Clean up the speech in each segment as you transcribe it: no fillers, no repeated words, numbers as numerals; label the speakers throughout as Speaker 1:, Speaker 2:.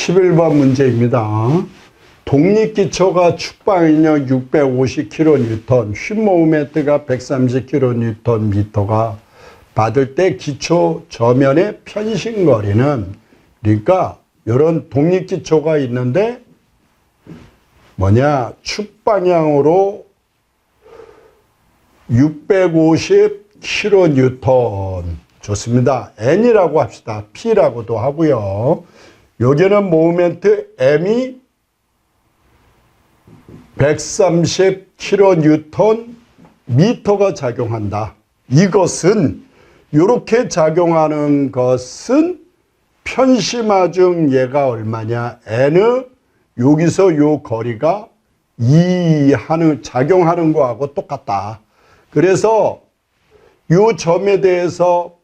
Speaker 1: 11번 문제입니다. 독립기초가 축방인력 650kN, 휨모멘트가 130kNm가 받을 때 기초 저면의 편심거리는, 그러니까 이런 독립기초가 있는데 뭐냐, 축방향으로 650kN. 좋습니다. N이라고 합시다. P라고도 하고요. 여기는 모멘트 M이 130kNm가 작용한다. 이것은, 이렇게 작용하는 것은 편심하중 얘가 얼마냐? N, 여기서 요 거리가 2 작용하는 거하고 똑같다. 그래서 요 점에 대해서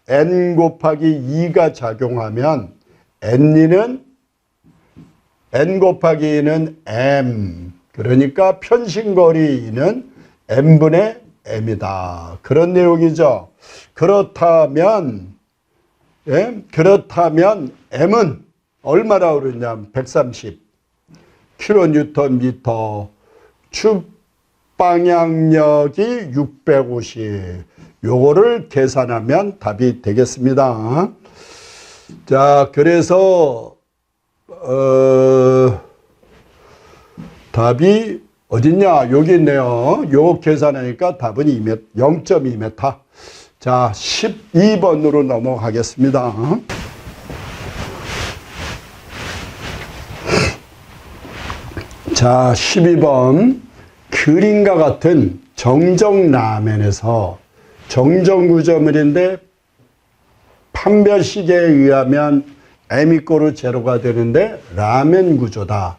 Speaker 1: N 곱하기 2가 작용하면 N 곱하기 2는 M. 그러니까 편심거리는 M분의 M이다. 그런 내용이죠. 그렇다면 M은 얼마나 그러냐면 130kNm, 축방향력이 650. 요거를 계산하면 답이 되겠습니다. 자, 그래서 답이 어딨냐? 여기 있네요. 요 계산하니까 답은 0.2m. 자, 12번으로 넘어가겠습니다. 자, 12번. 그림과 같은 정정라멘에서 정정구조물인데 판별식에 의하면 M=0가 되는데 라멘 구조다.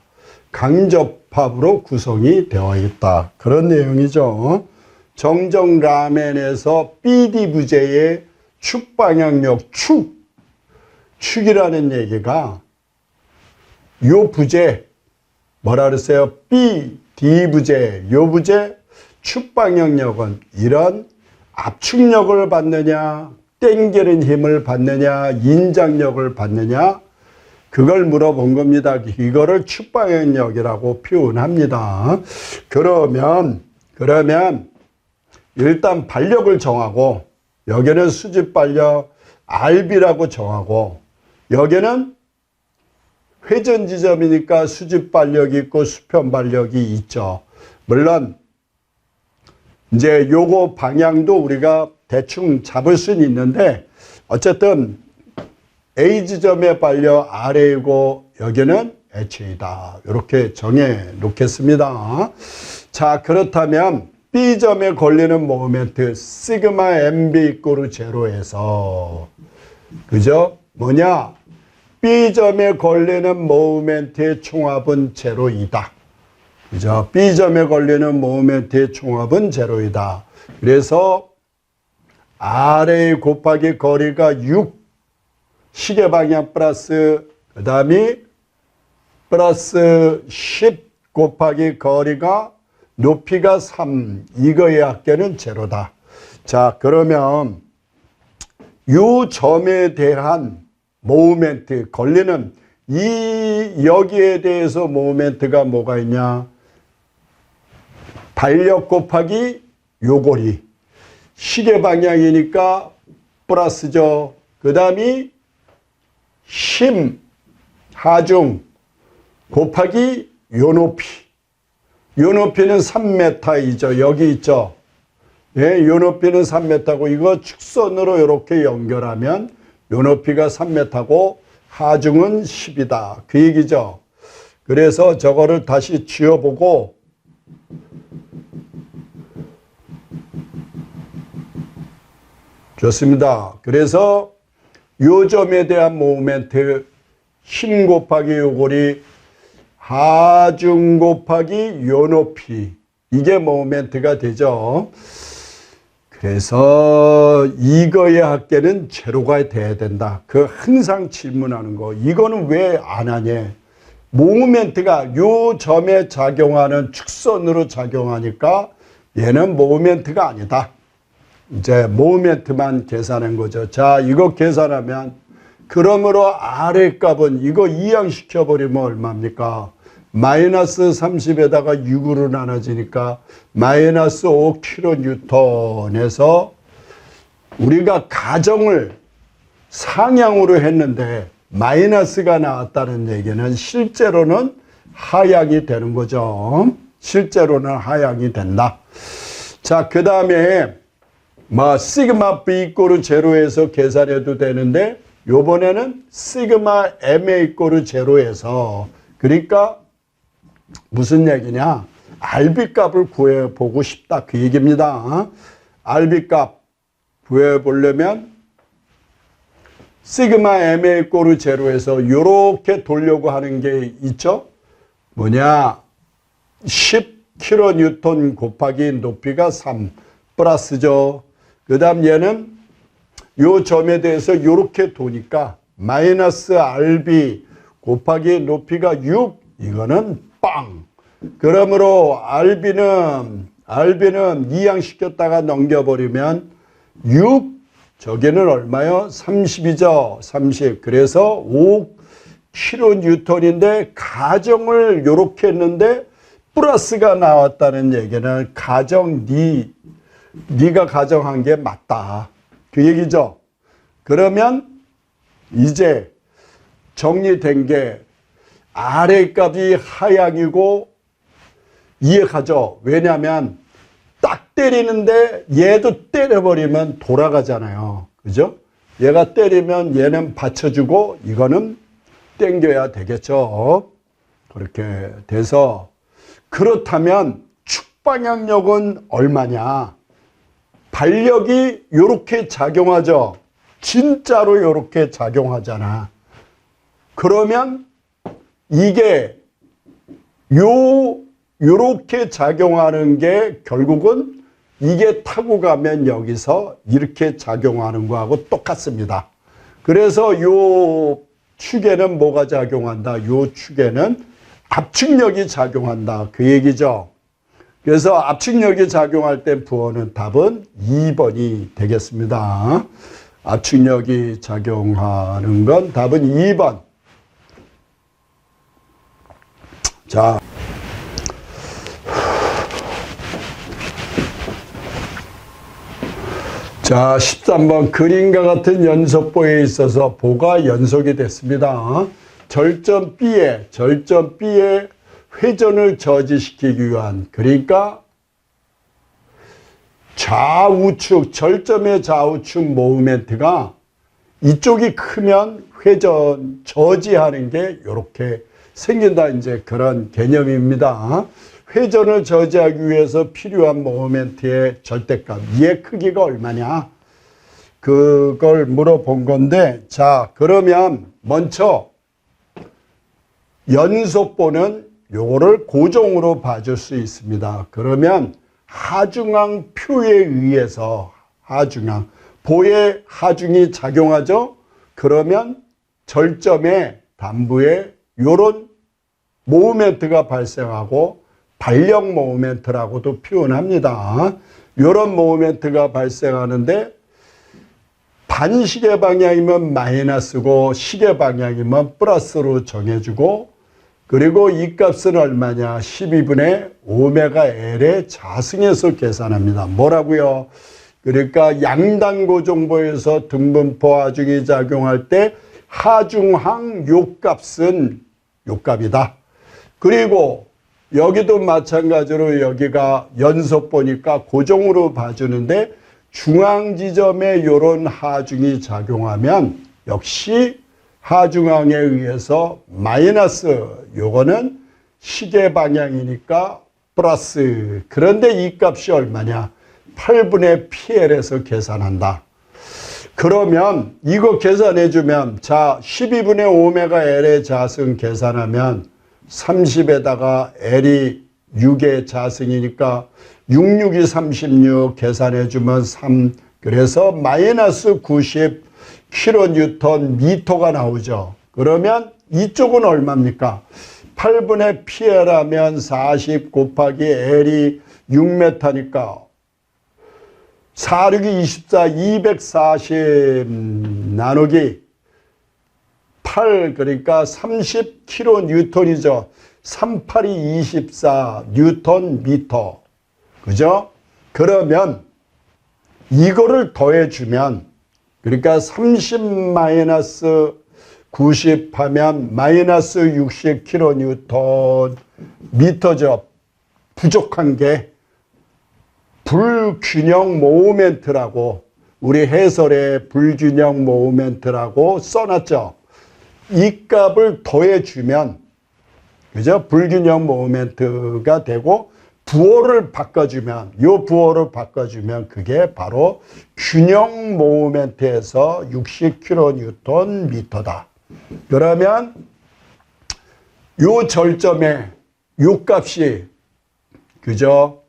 Speaker 1: 강접합으로 구성이 되어 있다. 그런 내용이죠. 정정라멘에서 BD 부재의 축방향력, 축이라는 얘기가 요 부재 뭐라 그랬어요? BD 부재, 요 부재 축방향력은 이런 압축력을 받느냐, 땡기는 힘을 받느냐, 인장력을 받느냐, 그걸 물어본 겁니다. 이거를 축방향력이라고 표현합니다. 그러면 일단 반력을 정하고, 여기는 수직반력 RB라고 정하고, 여기는 회전 지점이니까 수직반력이 있고 수평반력이 있죠. 물론 이제 요거 방향도 우리가 대충 잡을 수는 있는데, 어쨌든 A 지점의 반력 RA이고 여기는 HA다. 이렇게 정해 놓겠습니다. 자, 그렇다면 B점에 걸리는 모멘트 시그마 MB = 제로에서, 그죠? 뭐냐? B점에 걸리는 모멘트의 총합은 제로이다. 그죠? B점에 걸리는 모멘트의 총합은 제로이다. 그래서 RA 곱하기 거리가 6, 시계방향 플러스, 그 다음에 플러스 10 곱하기 거리가 높이가 3, 이거의 합계는 제로다. 자, 그러면 요 점에 대한 모멘트, 걸리는 여기에 대해서 모멘트가 뭐가 있냐? 반력 곱하기 요거리. 시계방향이니까 플러스죠. 그 다음이 하중 곱하기 요 높이. 요 높이는 3m이죠. 여기 있죠. 예, 요 높이는 3m고, 이거 축선으로 이렇게 연결하면 요 높이가 3m고 하중은 10이다. 그 얘기죠. 그래서 저거를 다시 지어보고, 좋습니다. 그래서 요 점에 대한 모멘트 힘 곱하기 요거리, 하중 곱하기 요 높이, 이게 모멘트가 되죠. 그래서 이거의 합계는 제로가 돼야 된다. 그 항상 질문하는 거. 이거는 왜 안 하냐? 모멘트가 요 점에 작용하는 축선으로 작용하니까 얘는 모멘트가 아니다. 이제 모멘트만 계산한 거죠. 자, 이거 계산하면 그러므로 아래값은 이거 이항시켜버리면 얼마입니까? 마이너스 30에다가 6으로 나눠지니까 마이너스 5kN에서 우리가 가정을 상향으로 했는데 마이너스가 나왔다는 얘기는 실제로는 하향이 되는 거죠. 실제로는 하향이 된다. 자, 그 다음에 시그마 B 이꼬르 제로에서 계산해도 되는데 요번에는 시그마 MA 이꼬르 제로에서, 그러니까 무슨 얘기냐, RB 값을 구해보고 싶다 그 얘기입니다. RB 값 구해보려면 시그마 MA 이꼬르 제로에서 요렇게 돌려고 하는 게 있죠. 뭐냐, 10kN 곱하기 높이가 3 플러스죠. 그 다음 얘는 요 점에 대해서 요렇게 도니까 마이너스 RB 곱하기 높이가 6, 이거는 빵. 그러므로 RB는 이항시켰다가 넘겨버리면 6, 저기는 얼마요? 30이죠. 30. 그래서 5kN인데 가정을 요렇게 했는데 플러스가 나왔다는 얘기는 가정 네가 가정한 게 맞다 그 얘기죠. 그러면 이제 정리된 게 아래 값이 하향이고 이해가죠. 왜냐하면 딱 때리는데 얘도 때려버리면 돌아가잖아요. 그죠? 얘가 때리면 얘는 받쳐주고 이거는 땡겨야 되겠죠. 그렇게 돼서, 그렇다면 축방향력은 얼마냐? 반력이 요렇게 작용하죠. 진짜로 요렇게 작용하잖아. 그러면 이게 요렇게 작용하는 게 결국은 이게 타고 가면 여기서 이렇게 작용하는 거하고 똑같습니다. 그래서 요 축에는 뭐가 작용한다? 요 축에는 압축력이 작용한다 그 얘기죠. 그래서 압축력이 작용할 때 부호는 답은 2번이 되겠습니다. 압축력이 작용하는 건 답은 2번. 자, 자, 13번 그림과 같은 연속보에 있어서 보가 연속이 됐습니다. 절점 B에 회전을 저지시키기 위한, 그러니까 좌우측, 절점의 좌우측 모멘트가 이쪽이 크면 회전 저지하는 게 이렇게 생긴다, 이제 그런 개념입니다. 회전을 저지하기 위해서 필요한 모멘트의 절대값, 얘의 크기가 얼마냐? 그걸 물어본 건데, 자, 그러면 먼저 연속보는 요거를 고정으로 봐줄 수 있습니다. 그러면 하중항 표에 의해서 보의 하중이 작용하죠. 그러면 절점의 단부에 요런 모멘트가 발생하고 반력 모멘트라고도 표현합니다. 요런 모멘트가 발생하는데 반시계 방향이면 마이너스고 시계 방향이면 플러스로 정해주고, 그리고 이 값은 얼마냐? 12분의 오메가 L의 자승에서 계산합니다. 뭐라고요? 그러니까 양단 고정보에서 등분포 하중이 작용할 때 하중항 요 값은 요 값이다. 그리고 여기도 마찬가지로 여기가 연속보니까 고정으로 봐주는데 중앙 지점에 요런 하중이 작용하면 역시 하중항에 의해서 마이너스, 요거는 시계 방향이니까 플러스. 그런데 이 값이 얼마냐? 8분의 PL에서 계산한다. 그러면 이거 계산해주면, 자, 12분의 오메가 L의 자승 계산하면 30에다가 L이 6의 자승이니까 66이 36 계산해주면 3. 그래서 마이너스 90 킬로뉴턴 미터가 나오죠. 그러면 이쪽은 얼마입니까? 8분의 PL 하면 40 곱하기 L이 6m니까 4, 6이 24, 240 나누기 38 그러니까 30kN이죠. 38이 24 뉴턴 미터. 그죠? 그러면 이거를 더해주면 그러니까 30 마이너스 90 하면 마이너스 60kN 미터죠. 부족한 게 불균형 모멘트라고 우리 해설에 불균형 모멘트라고 써놨죠. 이 값을 더해주면 그죠? 불균형 모멘트가 되고 부호를 바꿔주면 요 부호를 바꿔주면 그게 바로 균형 모멘트에서 60kN 미터다. 그러면 요 절점에 요 값이 그죠?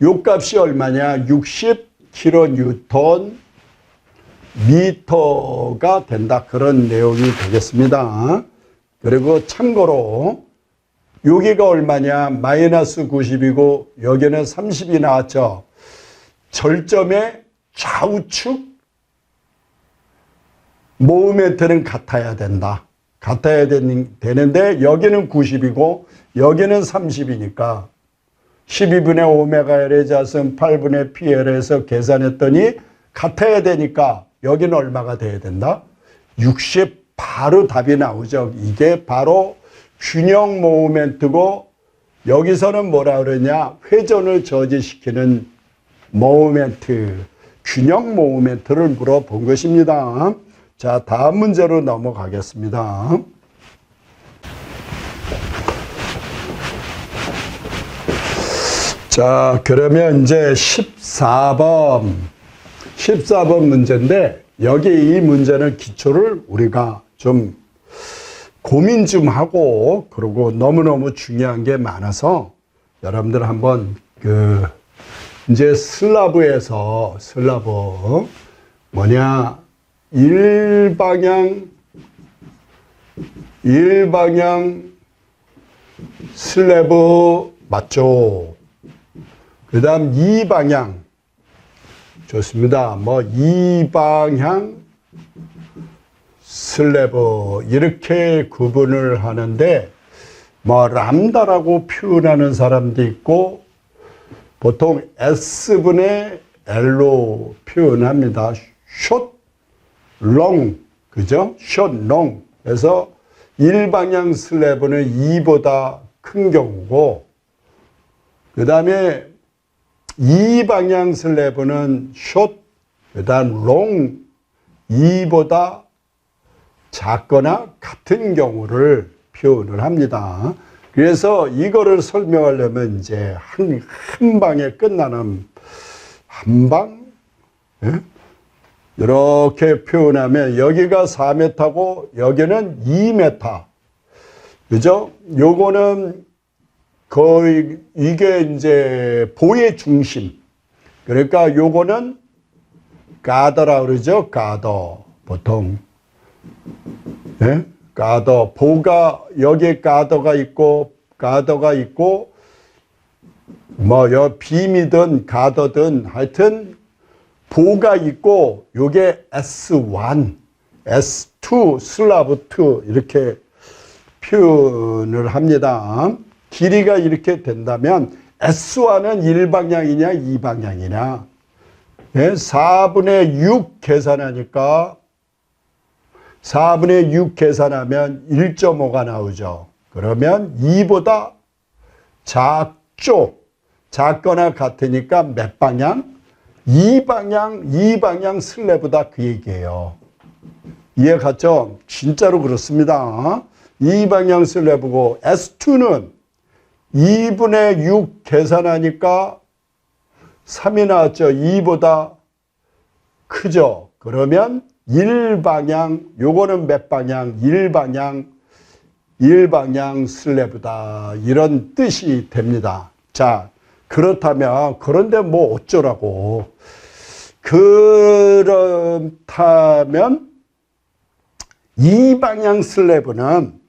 Speaker 1: 요 값이 얼마냐? 60kN 미터가 된다. 그런 내용이 되겠습니다. 그리고 참고로 여기가 얼마냐? 마이너스 90이고 여기는 30이 나왔죠. 절점의 좌우측 모멘트는 같아야 된다. 같아야 되는데 여기는 90이고 여기는 30이니까 12분의 오메가 L의 자승 8분의 PL에서 계산했더니 같아야 되니까 여기는 얼마가 돼야 된다? 60 바로 답이 나오죠. 이게 바로 균형 모멘트고 여기서는 뭐라 그러냐? 회전을 저지시키는 모멘트, 균형 모멘트를 물어본 것입니다. 자, 다음 문제로 넘어가겠습니다. 자, 그러면 이제 14번 문제인데 여기 이 문제는 기초를 우리가 좀 고민 좀 하고 그리고 너무너무 중요한 게 많아서 여러분들 한번 이제 슬라브에서 뭐냐 일방향 슬래브 맞죠? 그 다음 이방향 좋습니다. 뭐 이방향 슬래브 이렇게 구분을 하는데 뭐 람다라고 표현하는 사람도 있고 보통 S분의 L로 표현합니다. 숏, 롱, 그죠? 숏, 롱. 그래서 일방향 슬래브는 2보다 큰 경우고 그 다음에 이방향 슬래브는 숏, 그 다음 롱, 2보다 작거나 같은 경우를 표현을 합니다. 그래서 이거를 설명하려면 이제 한 방에 끝나는 한 방? 예? 이렇게 표현하면 여기가 4m고 여기는 2m. 그죠? 요거는 거의 이게 이제 보의 중심. 그러니까 요거는 가더라 그러죠. 가더. 보통. 예? 가더. 보가 여기에 가더가 있고 뭐 빔이든 가더든 하여튼 보가 있고 요게 S1, S2, 슬라브 2 이렇게 표현을 합니다. 길이가 이렇게 된다면 S1은 1방향이냐 2방향이냐 예? 4분의 6 계산하니까 4분의 6 계산하면 1.5가 나오죠. 그러면 2보다 작죠. 작거나 같으니까 몇 방향? 2방향 슬래브다 그 얘기예요. 이해 갔죠? 진짜로 그렇습니다. 2방향 슬래브고 S2는 2분의 6 계산하니까 3이 나왔죠. 2보다 크죠. 그러면 1방향, 요거는 몇 방향? 1방향 슬래브다. 이런 뜻이 됩니다. 자, 그렇다면, 그런데 뭐 어쩌라고. 그렇다면, 2방향 슬래브는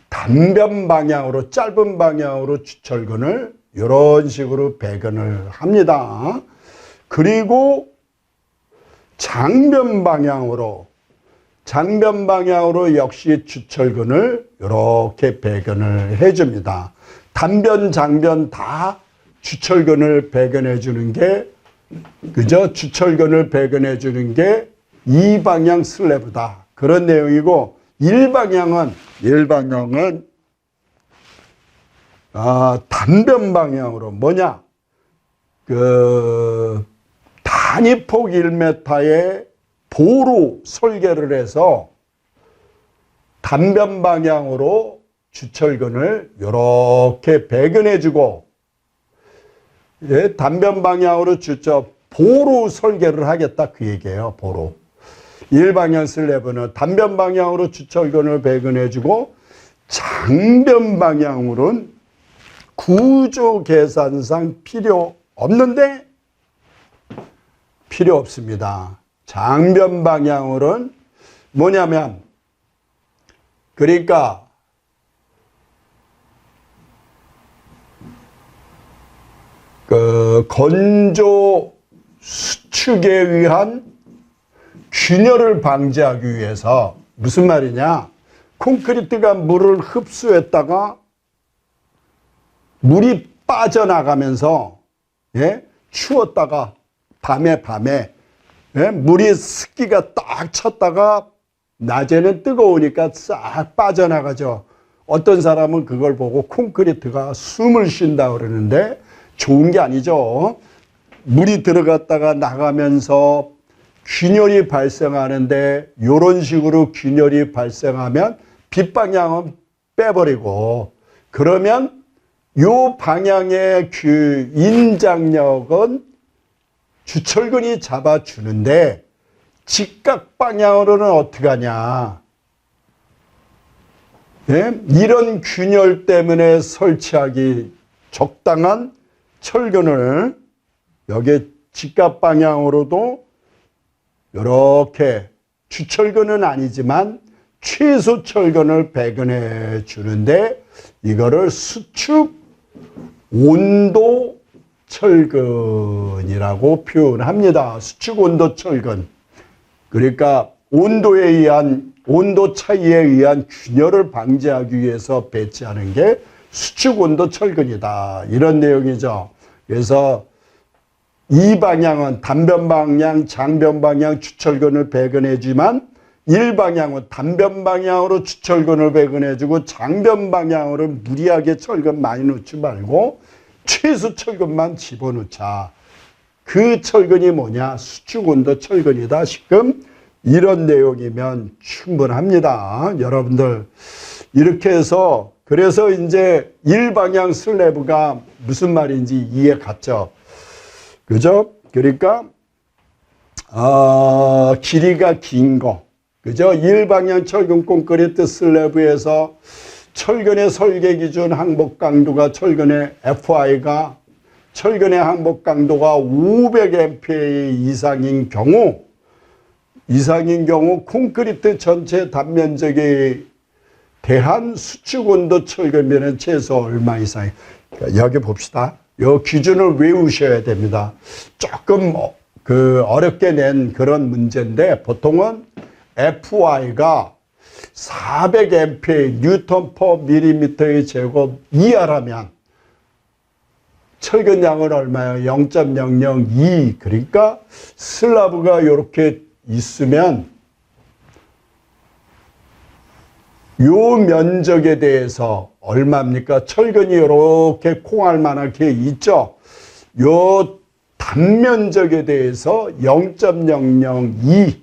Speaker 1: 단변 방향으로, 짧은 방향으로 주철근을 이런 식으로 배근을 합니다. 그리고 장변 방향으로 장변 방향으로 역시 주철근을 이렇게 배근을 해줍니다. 단변, 장변 다 주철근을 배근해 주는 게, 그저 주철근을 배근해 주는 게 이 방향 슬래브다. 그런 내용이고, 일방향은 단변 방향으로 뭐냐? 단위폭 1m의 보로 설계를 해서 단변 방향으로 주철근을 이렇게 배근해 주고, 예, 단변 방향으로 보로 설계를 하겠다 그 얘기예요. 보로. 일방향 슬래브는 단변 방향으로 주철근을 배근해 주고, 장변 방향으로는 구조 계산상 필요 없는데 필요 없습니다. 장변 방향으로는 뭐냐면, 그러니까 건조 수축에 의한 균열을 방지하기 위해서, 무슨 말이냐? 콘크리트가 물을 흡수했다가 물이 빠져나가면서, 예? 추웠다가 밤에 예? 물이 습기가 딱 찼다가 낮에는 뜨거우니까 싹 빠져나가죠. 어떤 사람은 그걸 보고 콘크리트가 숨을 쉰다 그러는데 좋은 게 아니죠. 물이 들어갔다가 나가면서 균열이 발생하는데, 이런 식으로 균열이 발생하면 빗방향은 빼버리고, 그러면 요 방향의 그 인장력은 주철근이 잡아주는데, 직각 방향으로는 어떻게 하냐? 예? 이런 균열 때문에 설치하기 적당한 철근을 여기 직각 방향으로도 이렇게 주철근은 아니지만 최소 철근을 배근해 주는데, 이거를 수축 온도 철근이라고 표현합니다. 수축 온도 철근. 그러니까 온도에 의한, 온도 차이에 의한 균열을 방지하기 위해서 배치하는 게 수축 온도 철근이다. 이런 내용이죠. 그래서 이 방향은 단변 방향, 장변 방향 주철근을 배근해주지만, 일방향은 단변 방향으로 주철근을 배근해주고, 장변 방향으로 무리하게 철근 많이 넣지 말고 최소 철근만 집어넣자. 그 철근이 뭐냐? 수축온도 철근이다. 지금 이런 내용이면 충분합니다. 여러분들 이렇게 해서, 그래서 이제 일방향 슬래브가 무슨 말인지 이해 갔죠? 그죠? 그러니까 길이가 긴 거, 그죠? 일방향 철근 콘크리트 슬래브에서 철근의 설계 기준 항복 강도가, 철근의 FI가, 철근의 항복 강도가 500A 이상인 경우 콘크리트 전체 단면적에 대한 수축 온도 철근비는 최소 얼마 이상. 그러니까 여기 봅시다. 이 기준을 외우셔야 됩니다. 조금 어렵게 낸 그런 문제인데, 보통은 FY가 400MPa 뉴턴 퍼 밀리미터의 제곱 이하라면 철근량은 얼마예요? 0.002. 그러니까 슬라브가 이렇게 있으면 요 면적에 대해서 얼마입니까? 철근이 이렇게 콩알만하게 있죠. 요 단면적에 대해서 0.002,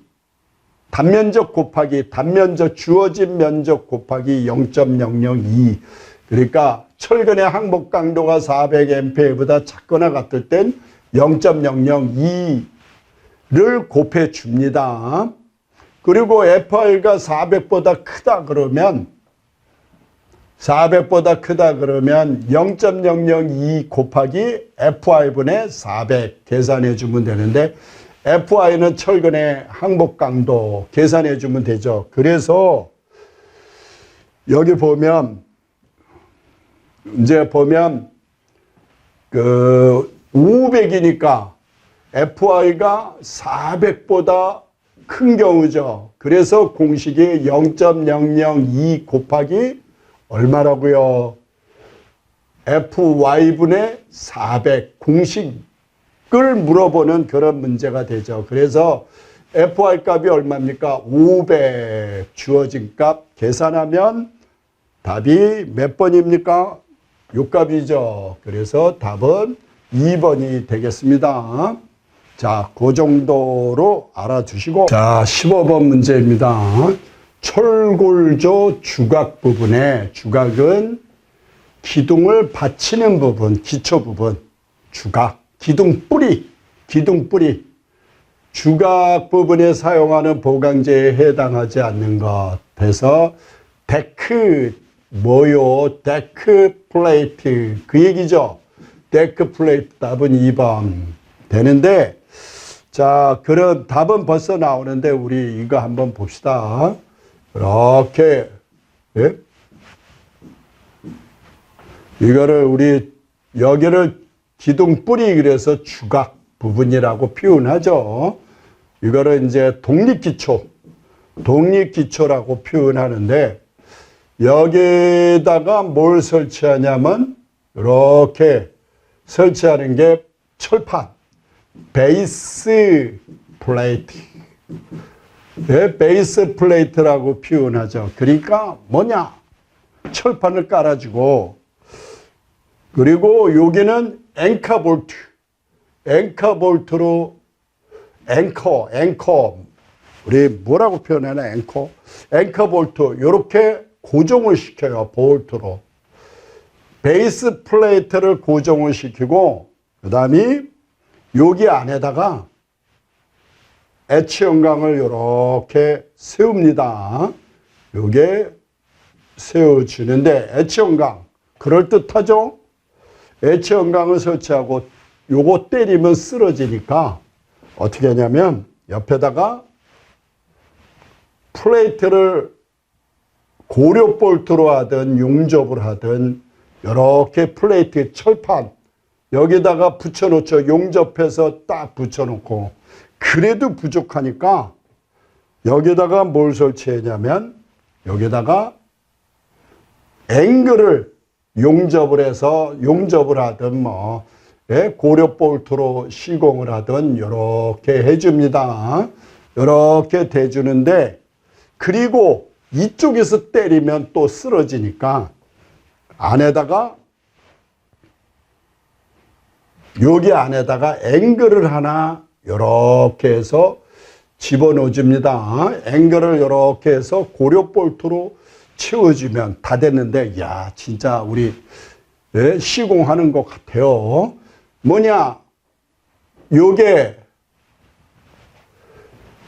Speaker 1: 단면적 곱하기 단면적, 주어진 면적 곱하기 0.002. 그러니까 철근의 항복 강도가 400MPa보다 작거나 같을 땐 0.002를 곱해 줍니다. 그리고 FR가 400보다 크다 그러면 0.002 곱하기 FI분의 400 계산해 주면 되는데, FI는 철근의 항복 강도 계산해 주면 되죠. 그래서 여기 보면, 이제 보면 500이니까 FI가 400보다 큰 경우죠. 그래서 공식이 0.002 곱하기 얼마라고요? FY분의 400 공식을 물어보는 그런 문제가 되죠. 그래서 FY 값이 얼마입니까? 500 주어진 값 계산하면 답이 몇 번입니까? 6값이죠. 그래서 답은 2번이 되겠습니다. 자, 그 정도로 알아주시고. 자, 15번 문제입니다. 철골조 주각 부분에, 주각은 기둥을 받치는 부분, 기초 부분, 주각, 기둥 뿌리. 주각 부분에 사용하는 보강제에 해당하지 않는 것. 그래서 데크, 데크 플레이트. 그 얘기죠. 데크 플레이트 답은 2번 되는데, 자, 그럼 답은 벌써 나오는데, 우리 이거 한번 봅시다. 이렇게, 예? 이거를 우리, 여기를 기둥 뿌리, 그래서 주각 부분이라고 표현하죠. 이거를 이제 독립기초라고 표현하는데, 여기에다가 뭘 설치하냐면, 이렇게 설치하는 게 철판, 베이스 플레이트. 네, 베이스 플레이트라고 표현하죠. 그러니까 뭐냐? 철판을 깔아주고, 그리고 여기는 앵커 볼트. 앵커 볼트로, 앵커. 우리 뭐라고 표현하나, 앵커? 앵커 볼트. 요렇게 고정을 시켜요, 볼트로. 베이스 플레이트를 고정을 시키고, 그 다음에 여기 안에다가 H형광을 이렇게 세웁니다. 요게 세워주는데, H형광. 그럴듯하죠? H형광을 설치하고, 요거 때리면 쓰러지니까, 어떻게 하냐면, 옆에다가 플레이트를 고려 볼트로 하든, 용접을 하든, 이렇게 플레이트 철판, 여기다가 붙여놓죠. 용접해서 딱 붙여놓고. 그래도 부족하니까 여기다가 뭘 설치했냐면 여기다가 앵글을 용접을 하든 뭐 고려 볼트로 시공을 하든 이렇게 해줍니다. 이렇게 대주는데, 그리고 이쪽에서 때리면 또 쓰러지니까 안에다가, 여기 안에다가 앵글을 하나 이렇게 해서 집어넣어줍니다. 앵글을 이렇게 해서 고려 볼트로 채워주면 다 됐는데, 야, 진짜 우리 시공하는 것 같아요. 뭐냐? 요게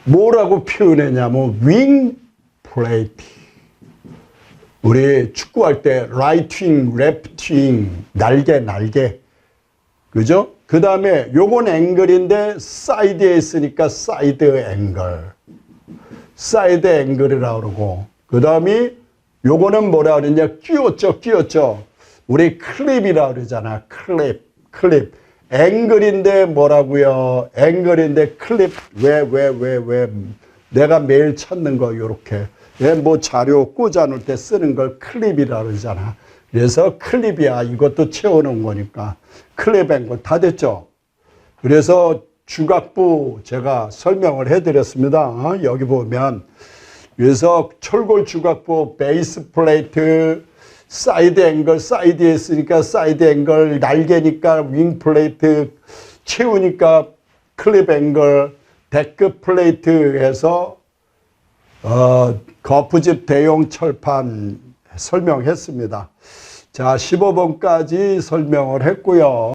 Speaker 1: 뭐라고 표현했냐면 윙 플레이트. 우리 축구할 때 라이트 윙, 레프트 윙, 날개. 그죠? 그 다음에 요건 앵글인데 사이드에 있으니까 사이드 앵글이라고 그러고, 그 다음에 요거는 뭐라 그러냐? 끼웠죠. 우리 클립이라고 그러잖아. 클립. 앵글인데 뭐라고요? 앵글인데 클립. 왜. 내가 매일 찾는 거, 요렇게. 뭐 자료 꽂아놓을 때 쓰는 걸 클립이라고 그러잖아. 그래서 클립이야. 이것도 채워놓은 거니까. 클립 앵글 다 됐죠? 그래서 주각부 제가 설명을 해드렸습니다. 여기 보면. 그래서 철골 주각부, 베이스 플레이트, 사이드 앵글, 사이드에 있으니까 사이드 앵글, 날개니까 윙 플레이트, 채우니까 클립 앵글, 데크 플레이트 해서 거푸집 대용 철판 설명했습니다. 자, 15번까지 설명을 했고요.